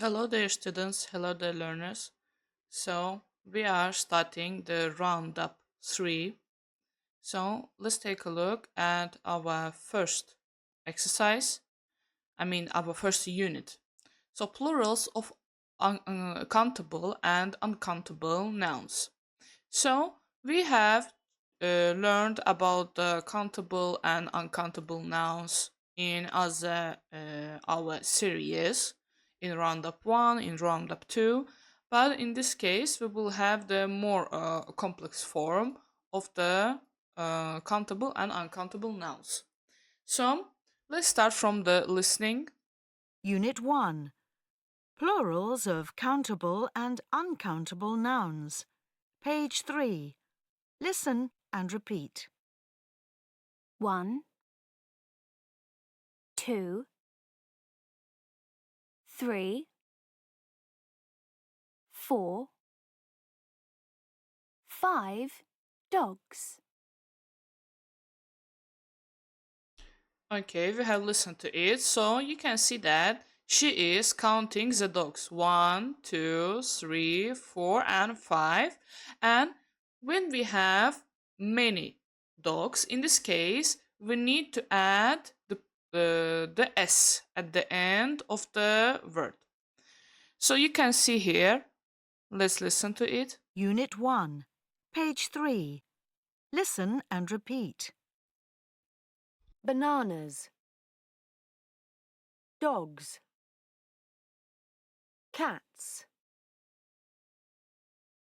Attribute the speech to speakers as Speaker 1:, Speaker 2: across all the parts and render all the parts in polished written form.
Speaker 1: Hello there, students. Hello there, learners. So, we are starting the roundup 3. So, let's take a look at our first exercise. Our first unit. So, plurals of countable and uncountable nouns. So, we have learned about the countable and uncountable nouns in our series in roundup 1, in roundup 2, but in this case we will have the more complex form of the countable and uncountable nouns. So, let's start from the listening.
Speaker 2: Unit 1. Plurals of countable and uncountable nouns. Page 3. Listen and repeat.
Speaker 3: 1, 2, 3, 4, 5 dogs.
Speaker 1: Okay, we have listened to it, so you can see that she is counting the dogs 1, 2, 3, 4, and 5. And when we have many dogs, in this case, we need to add the s at the end of the word. So you can see here, let's listen to it.
Speaker 2: Unit 1. Page 3. Listen and repeat.
Speaker 3: Bananas. Dogs. Cats.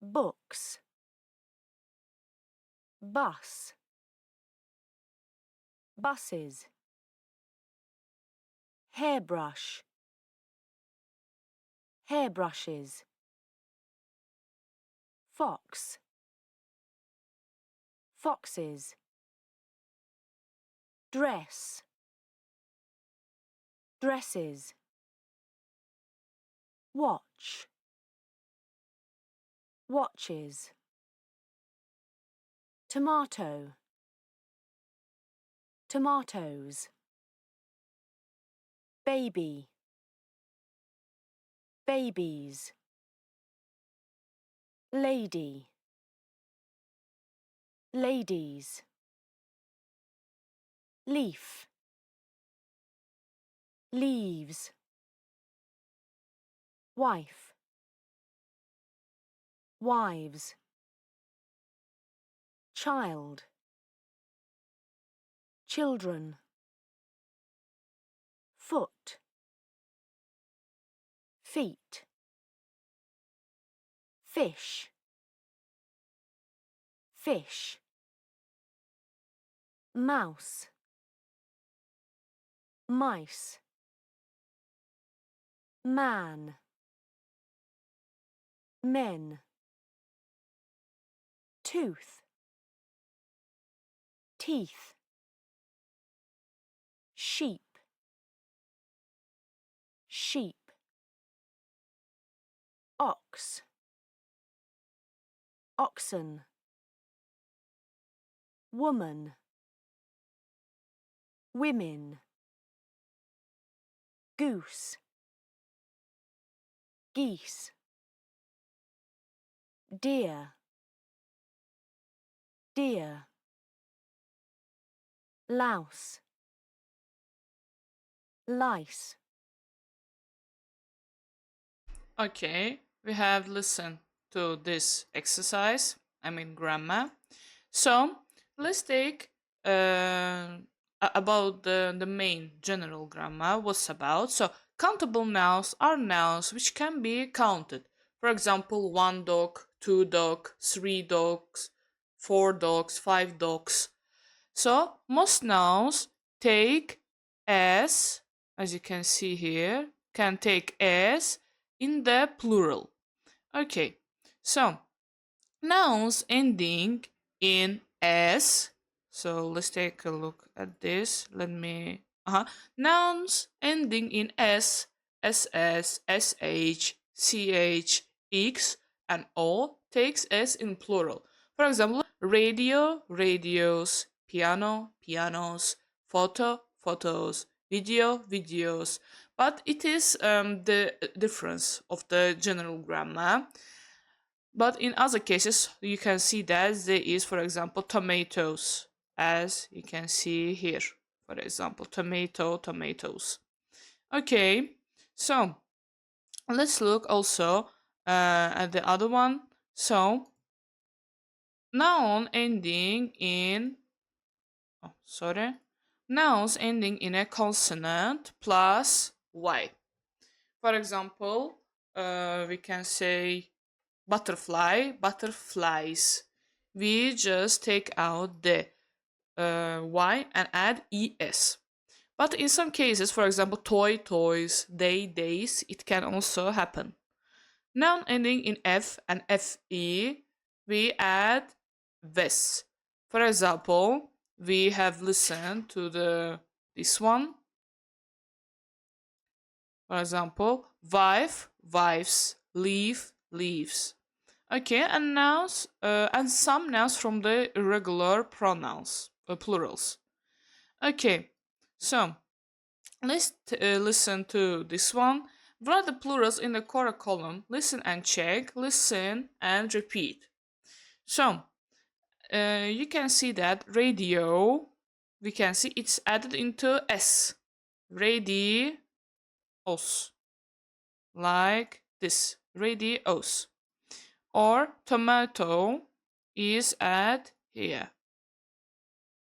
Speaker 3: Books. Bus. Buses. Hairbrush. Hairbrushes. Fox. Foxes. Dress. Dresses. Watch. Watches. Tomato. Tomatoes. Baby. Babies. Lady. Ladies. Leaf. Leaves. Wife. Wives. Child. Children. Foot. Feet. Fish. Fish. Mouse. Mice. Man. Men. Tooth. Teeth. Sheep. Sheep. Ox. Oxen. Woman. Women. Goose. Geese. Deer. Deer. Louse. Lice.
Speaker 1: Okay, we have listened to this exercise, grammar. So let's take about the main general grammar, what's about. So countable nouns are nouns which can be counted. For example, 1 dog, 2 dog, 3 dogs, 4 dogs, 5 dogs. So most nouns take as you can see here, can take as in the plural. Okay, so nouns ending in s. So let's take a look at this. Nouns ending in s, ss, sh, ch, x, and o takes s in plural. For example, radio, radios, piano, pianos, photo, photos, video, videos. but it is the difference of the general grammar. But in other cases, you can see that there is, for example, tomatoes, as you can see here. For example, tomato, tomatoes. Okay, so let's look also at the other one. So, noun ending in, oh, sorry, nouns ending in a consonant plus y. For example, we can say butterfly, butterflies. We just take out the y and add es. But in some cases, for example, toy, toys, day, days, it can also happen. Noun ending in f and fe, we add ves. For example, we have listened to this one. For example, wife, wives, leave, leaves. Okay, and nouns, and some nouns from the irregular pronouns, plurals. Okay, so let's listen to this one. Write the plurals in the correct column. Listen and check. Listen and repeat. So you can see that radio. We can see it's added into s. Radios, like this. Radios. Or tomato is at here.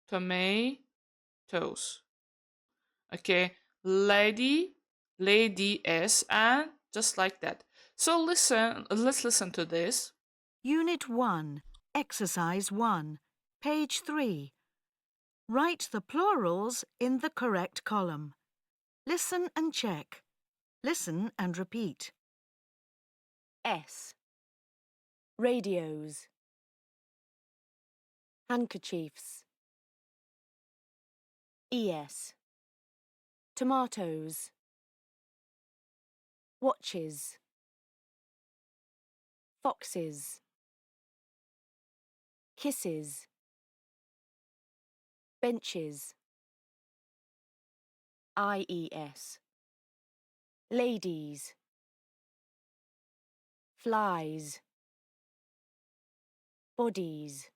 Speaker 1: Tomatoes. Okay, lady, lady s, and just like that. So let's listen to this.
Speaker 2: Unit 1, Exercise 1, page 3. Write the plurals in the correct column. Listen and check. Listen and repeat.
Speaker 3: S. Radios. Handkerchiefs. Es. Tomatoes. Watches. Foxes. Kisses. Benches. IES. Ladies. Flies. Bodies.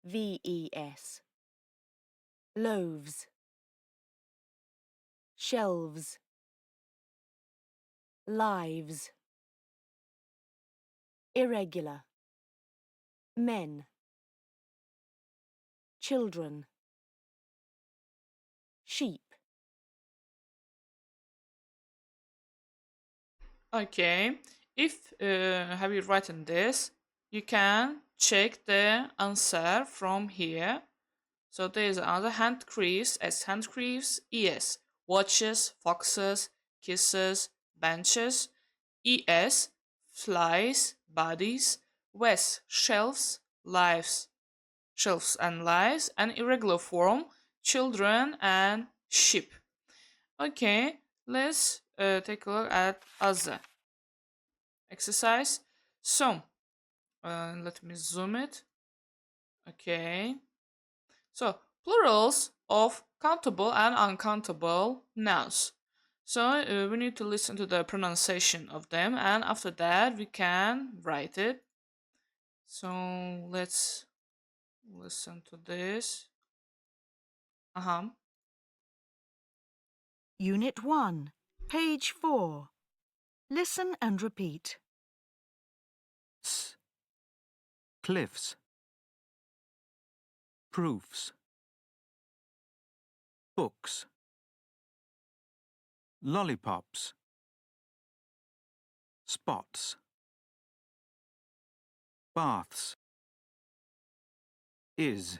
Speaker 3: VES. Loaves. Shelves. Lives. Irregular. Men. Children. Sheep.
Speaker 1: Okay, if have you written this, you can check the answer from here. So there is another handkerchiefs as handkerchiefs, es, watches, foxes, kisses, benches, es, flies, bodies, wes, shelves, lives, shelves and lives, and irregular form, children and sheep. Okay, let's take a look at other exercise. So, let me zoom it. Okay. So, plurals of countable and uncountable nouns. So, we need to listen to the pronunciation of them, and after that, we can write it. So, let's listen to this.
Speaker 2: Unit 1, page 4. Listen and repeat.
Speaker 4: S. Cliffs. Proofs. Books. Lollipops. Spots. Baths. Is.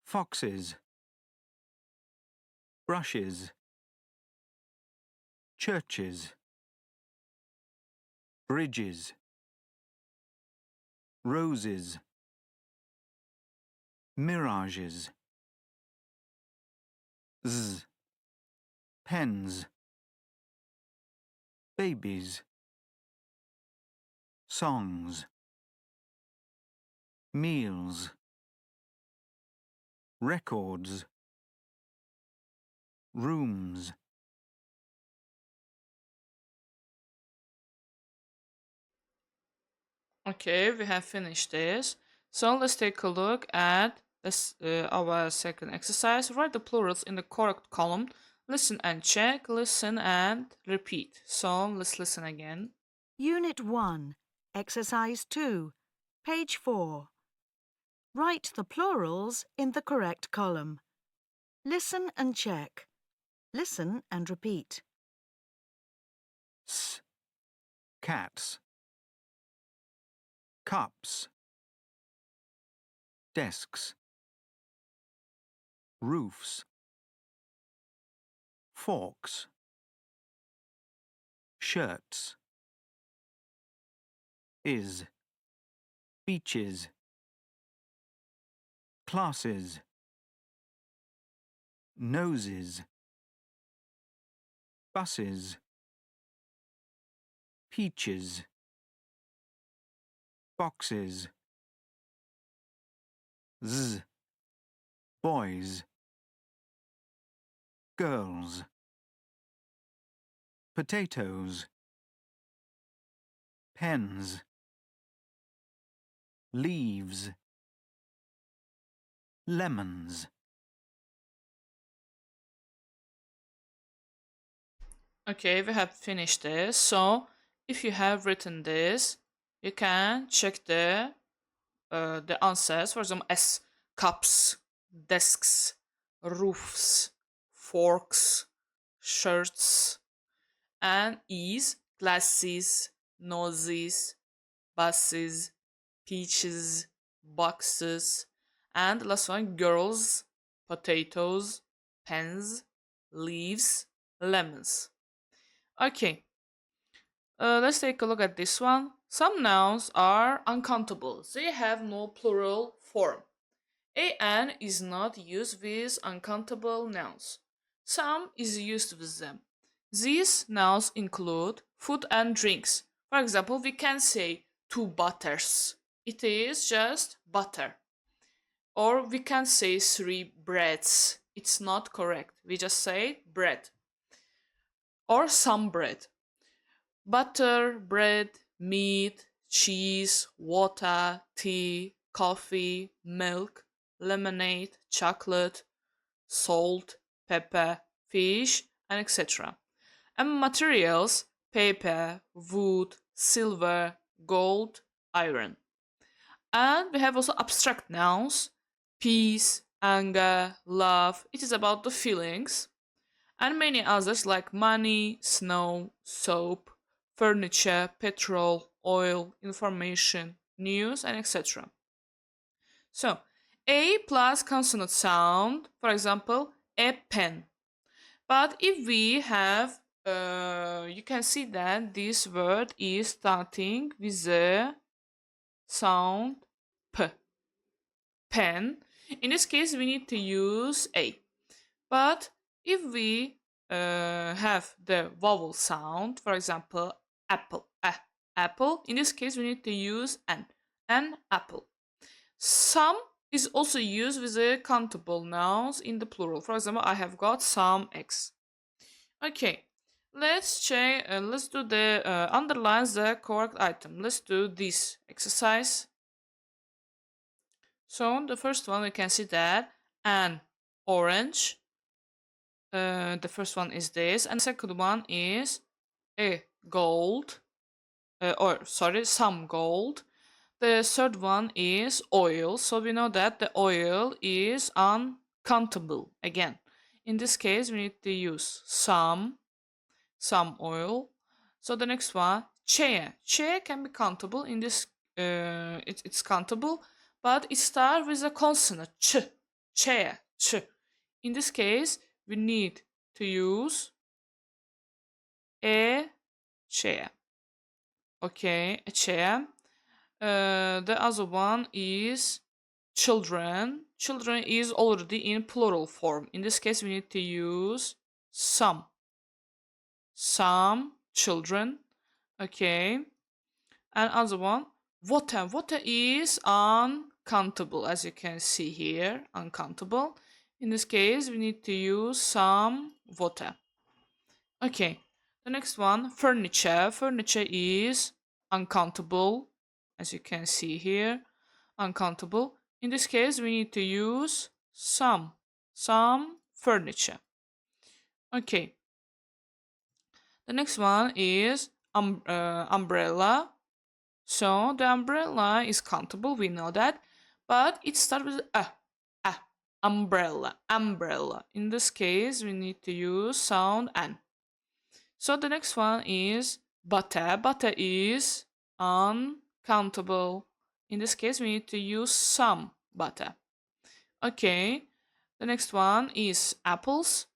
Speaker 4: Foxes. Brushes. Churches. Bridges. Roses. Mirages. Z. Pens. Babies. Songs. Meals. Records. rooms,
Speaker 1: Okay, we have finished this. So let's take a look at our second exercise. Write the plurals in the correct column. Listen and check, listen and repeat. So let's listen again.
Speaker 2: Unit 1, Exercise 2, page 4. Write the plurals in the correct column. Listen and check. Listen and repeat.
Speaker 4: s, cats, cups, desks, roofs, forks, shirts, is, beaches, classes, noses, buses, peaches, boxes, z, boys, girls, potatoes, pens, leaves, lemons.
Speaker 1: Okay, we have finished this. So if you have written this, you can check the answers. For example, S, cups, desks, roofs, forks, shirts, and E's, glasses, noses, buses, peaches, boxes, and the last one, girls, potatoes, pens, leaves, lemons. Okay, let's take a look at this one. Some nouns are uncountable. They have no plural form. An is not used with uncountable nouns. Some is used with them. These nouns include food and drinks. For example, we can say two butters. It is just butter. Or we can say three breads. It's not correct. We just say bread. Or some bread. Butter, bread, meat, cheese, water, tea, coffee, milk, lemonade, chocolate, salt, pepper, fish, and etc. And materials: paper, wood, silver, gold, iron. And we have also abstract nouns: peace, anger, love. It is about the feelings. And many others like money, snow, soap, furniture, petrol, oil, information, news, and etc. So, a plus consonant sound, for example, a pen. But if we have, you can see that this word is starting with the sound p, pen. In this case, we need to use a. But if we have the vowel sound, for example, apple, apple, in this case, we need to use an apple. Some is also used with the countable nouns in the plural. For example, I have got some eggs. Okay, let's check. Let's do the underlines the correct item. Let's do this exercise. So the first one we can see that an orange. The first one is this, and the second one is a gold. Or sorry, some gold. The third one is oil. So we know that the oil is uncountable. Again, in this case, we need to use some oil. So the next one, chair. Chair can be countable. In this, it's countable, but it starts with a consonant ch. Chair, ch. In this case, we need to use a chair. Okay, a chair. The other one is children. Children is already in plural form. In this case, we need to use some. Some children. Okay. And other one, water. Water is uncountable, as you can see here. Uncountable. In this case, we need to use some water. Okay, the next one, furniture. Furniture is uncountable, as you can see here. Uncountable. In this case, we need to use some furniture. Okay, the next one is umbrella. So the umbrella is countable, we know that, but it starts with a, umbrella, umbrella. In this case, we need to use sound an. So the next one is butter. Butter is uncountable. In this case, we need to use some butter. Okay, the next one is apples,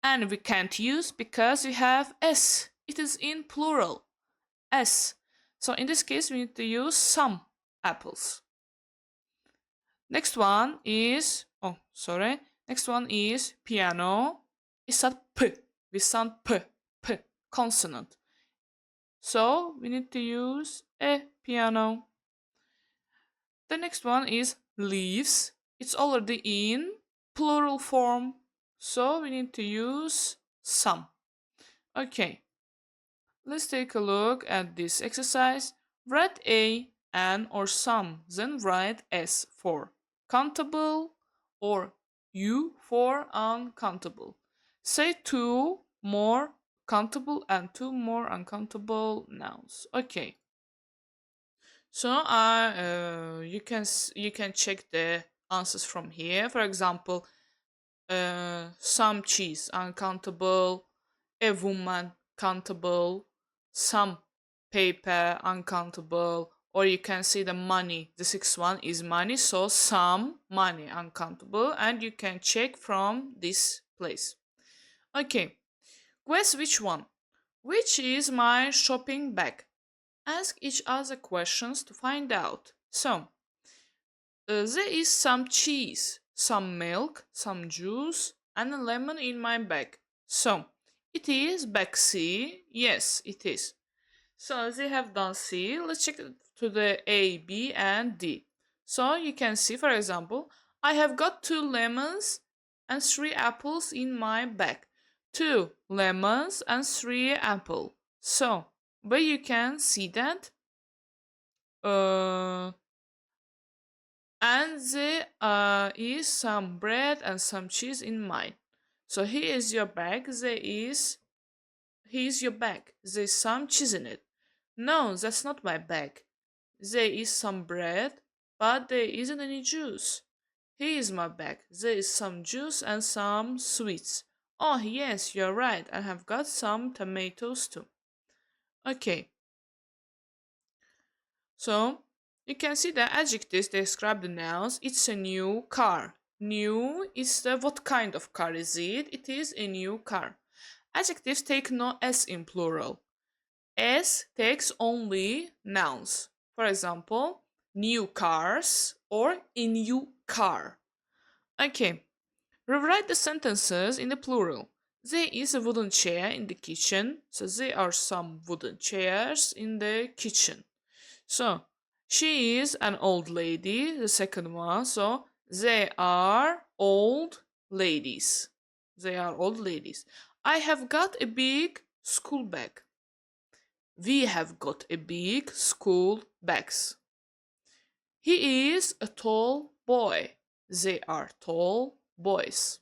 Speaker 1: and we can't use because we have s. It is in plural. S. So in this case, we need to use some apples. Next one is, next one is piano. It's a p. We sound p, p, consonant. So we need to use a piano. The next one is leaves. It's already in plural form. So we need to use some. Okay. Let's take a look at this exercise. Write a, an, or some, then write s for countable or u for uncountable. Say two more countable and two more uncountable nouns. Okay. So you can check the answers from here. For example, some cheese uncountable, a woman countable, some paper uncountable, or you can see the money. The sixth one is money, so some money uncountable, and you can check from this place. Okay, guess which one? Which is my shopping bag? Ask each other questions to find out. So, there is some cheese, some milk, some juice, and a lemon in my bag. So, it is bag C. Yes, it is. So, they have done C. Let's check to the A, B, and D. So, you can see, for example, I have got 2 lemons and 3 apples in my bag. 2 lemons and 3 apple. So, where you can see that, and there is some bread and some cheese in mine. So here is your bag. Here's your bag. There is some cheese in it. No, that's not my bag. There is some bread, but there isn't any juice. Here is my bag. There is some juice and some sweets. Oh, yes, you're right. I have got some tomatoes too. Okay. So, you can see the adjectives describe the nouns. It's a new car. New is the what kind of car is it? It is a new car. Adjectives take no s in plural. S takes only nouns. For example, new cars or a new car. Okay, rewrite the sentences in the plural. There is a wooden chair in the kitchen, so there are some wooden chairs in the kitchen. So, she is an old lady, the second one. So, they are old ladies. They are old ladies. I have got a big school bag. We have got a big school bags. He is a tall boy. They are tall boys.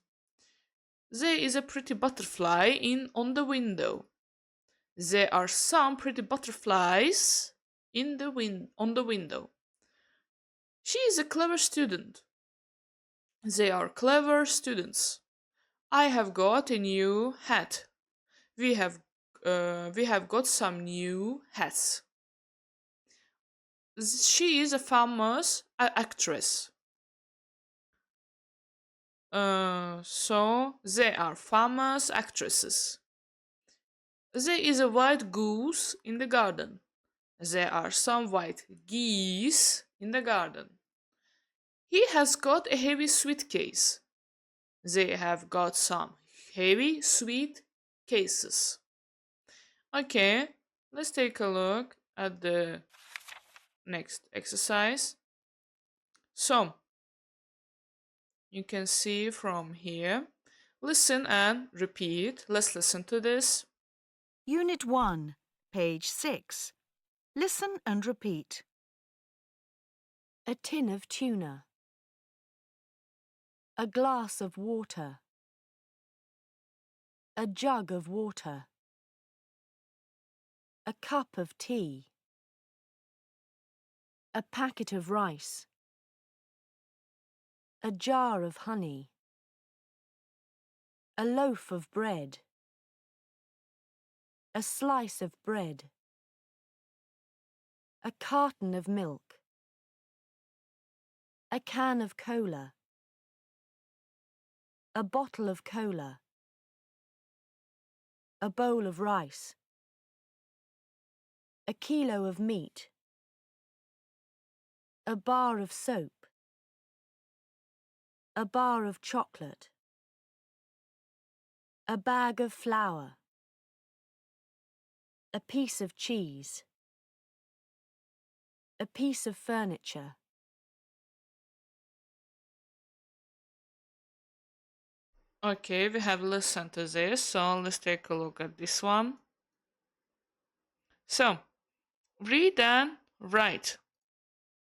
Speaker 1: There is a pretty butterfly in on the window. There are some pretty butterflies on the window. She is a clever student. They are clever students. I have got a new hat. We have got some new hats. She is a famous actress. So they are famous actresses. There is a white goose in the garden. There are some white geese in the garden. He has got a heavy suitcase. They have got some heavy sweet cases. Okay, let's take a look at the next exercise. So, You can see from here. Listen and repeat. Let's listen to this.
Speaker 2: Unit 1, page 6. Listen and repeat.
Speaker 3: A tin of tuna. A glass of water. A jug of water. A cup of tea. A packet of rice. A jar of honey. A loaf of bread. A slice of bread. A carton of milk. A can of cola. A bottle of cola. A bowl of rice. A kilo of meat. A bar of soap. A bar of chocolate. A bag of flour. A piece of cheese. A piece of furniture.
Speaker 1: Okay, we have listened to this, so let's take a look at this one. So, read and write.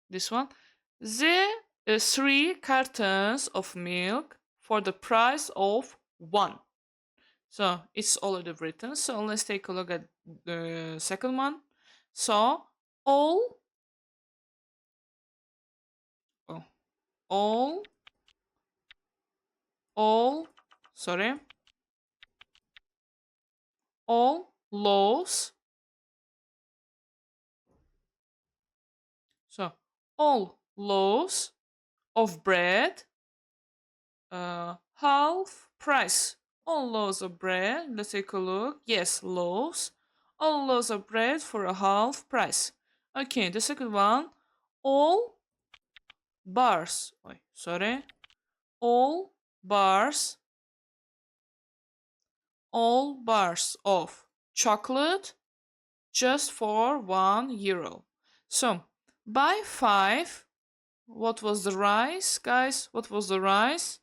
Speaker 1: This one. The 3 cartons of milk for the price of 1. So, it's already written. So, let's take a look at the second one. So, all, oh, all, all, sorry, all loaves. So, all loaves of bread, half price. All loaves of bread. Let's take a look. Yes, loaves. All loaves of bread for a half price. Okay, the second one. All bars. Sorry. All bars. All bars of chocolate just for €1. So, buy 5. What was the rice, guys? What was the rice?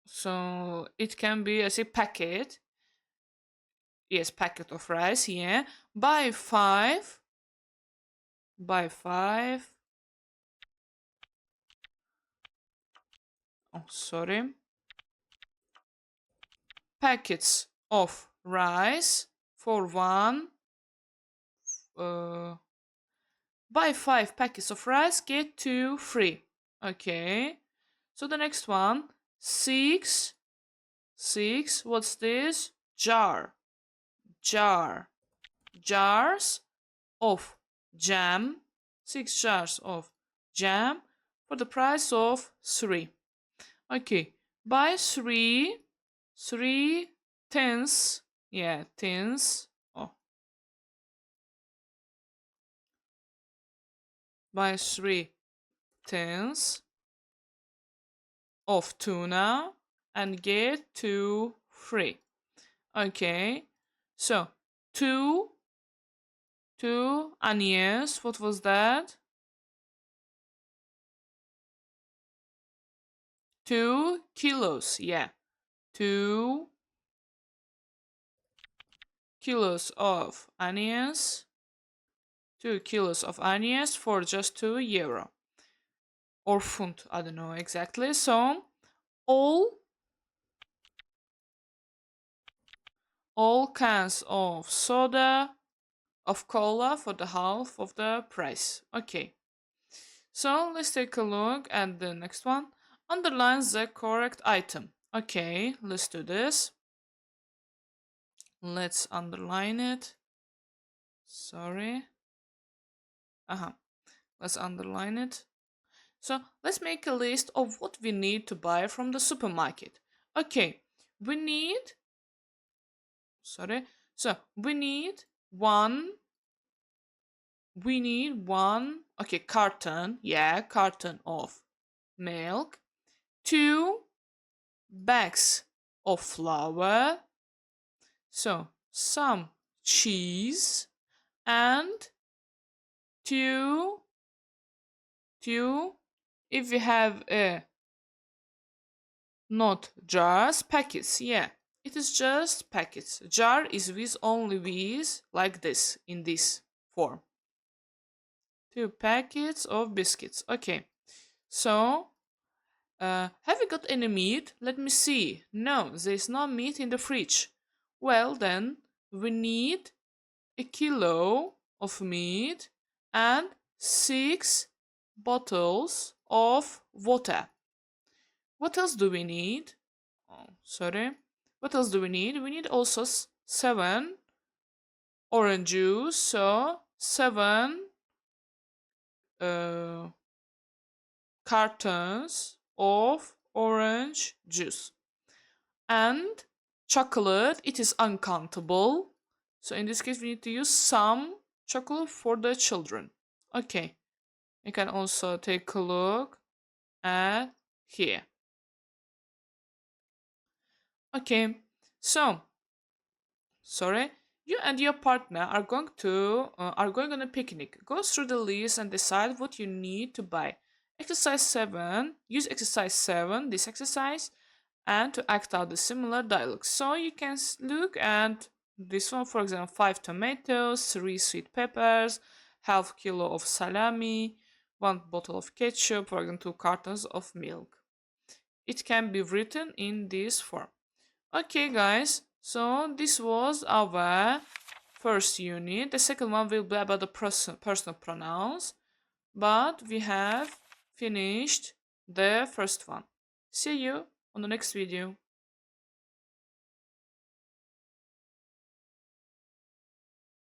Speaker 1: So it can be as a packet. Yes, packet of rice, yeah. Buy 5. Buy 5. Oh, sorry. Packets of rice for 1. Buy 5 packets of rice, get 2 free. Okay. So the next one. 6. 6. What's this? Jar. Jar. Jars of jam. 6 jars of jam for the price of 3. Okay, buy 3 tins. Yeah, tins. Oh, buy 3 tins of tuna and get 2 free. Okay, so 2 onions. What was that? 2 kilos. Yeah, 2 kilos of onions. 2 kilos of onions for just €2 or funt, I don't know exactly. So all cans of soda of cola for the half of the price. Okay, so let's take a look at the next one. Underline the correct item. Okay, let's do this. Let's underline it. Sorry. Let's underline it. So let's make a list of what we need to buy from the supermarket. Okay, we need, sorry, so we need one, okay, carton, yeah, carton of milk, 2 bags of flour, so some cheese, and two if we have a not jars, packets, yeah. It is just packets. Jar is with only with like this, in this form. 2 packets of biscuits. Okay. So, have you got any meat? Let me see. No, there is no meat in the fridge. Well, then, we need a kilo of meat and 6 bottles of water. What else do we need? Oh, sorry. What else do we need? We need also 7 orange juice, so 7 uh, cartons of orange juice. And chocolate, it is uncountable. So in this case, we need to use some chocolate for the children. Okay, you can also take a look at here. Okay, so sorry, you and your partner are going on a picnic. Go through the list and decide what you need to buy. Exercise 7. Use exercise 7, this exercise, and to act out the similar dialogues. So you can look at this one, for example, 5 tomatoes, 3 sweet peppers, half kilo of salami, 1 bottle of ketchup, for example, 2 cartons of milk. It can be written in this form. Okay, guys, so this was our first unit. The second one will be about the personal pronouns, but we have finished the first one. See you on the next video.